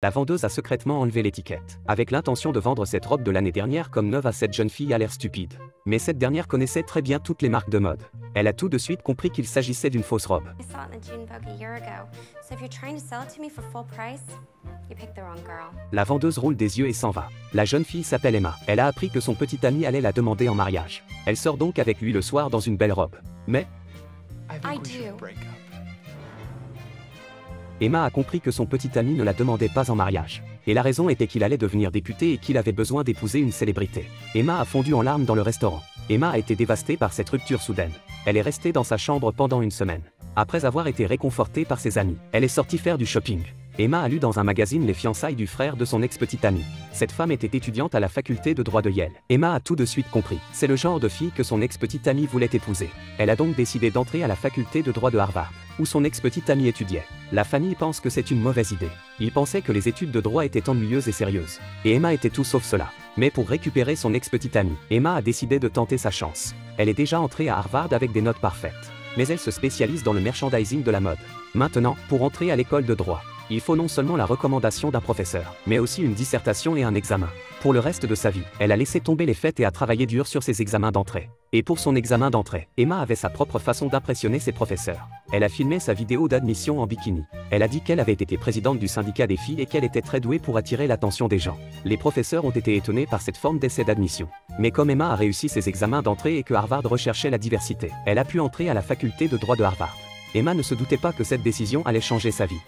La vendeuse a secrètement enlevé l'étiquette, avec l'intention de vendre cette robe de l'année dernière comme neuve à cette jeune fille à l'air stupide. Mais cette dernière connaissait très bien toutes les marques de mode. Elle a tout de suite compris qu'il s'agissait d'une fausse robe. La vendeuse roule des yeux et s'en va. La jeune fille s'appelle Emma. Elle a appris que son petit ami allait la demander en mariage. Elle sort donc avec lui le soir dans une belle robe. Mais Emma a compris que son petit ami ne la demandait pas en mariage. Et la raison était qu'il allait devenir député et qu'il avait besoin d'épouser une célébrité. Emma a fondu en larmes dans le restaurant. Emma a été dévastée par cette rupture soudaine. Elle est restée dans sa chambre pendant une semaine. Après avoir été réconfortée par ses amis, elle est sortie faire du shopping. Emma a lu dans un magazine les fiançailles du frère de son ex-petite amie. Cette femme était étudiante à la faculté de droit de Yale. Emma a tout de suite compris. C'est le genre de fille que son ex-petite amie voulait épouser. Elle a donc décidé d'entrer à la faculté de droit de Harvard, où son ex-petite amie étudiait. La famille pense que c'est une mauvaise idée. Ils pensaient que les études de droit étaient ennuyeuses et sérieuses. Et Emma était tout sauf cela. Mais pour récupérer son ex-petite amie, Emma a décidé de tenter sa chance. Elle est déjà entrée à Harvard avec des notes parfaites. Mais elle se spécialise dans le merchandising de la mode. Maintenant, pour entrer à l'école de droit, il faut non seulement la recommandation d'un professeur, mais aussi une dissertation et un examen. Pour le reste de sa vie, elle a laissé tomber les fêtes et a travaillé dur sur ses examens d'entrée. Et pour son examen d'entrée, Emma avait sa propre façon d'impressionner ses professeurs. Elle a filmé sa vidéo d'admission en bikini. Elle a dit qu'elle avait été présidente du syndicat des filles et qu'elle était très douée pour attirer l'attention des gens. Les professeurs ont été étonnés par cette forme d'essai d'admission. Mais comme Emma a réussi ses examens d'entrée et que Harvard recherchait la diversité, elle a pu entrer à la faculté de droit de Harvard. Emma ne se doutait pas que cette décision allait changer sa vie.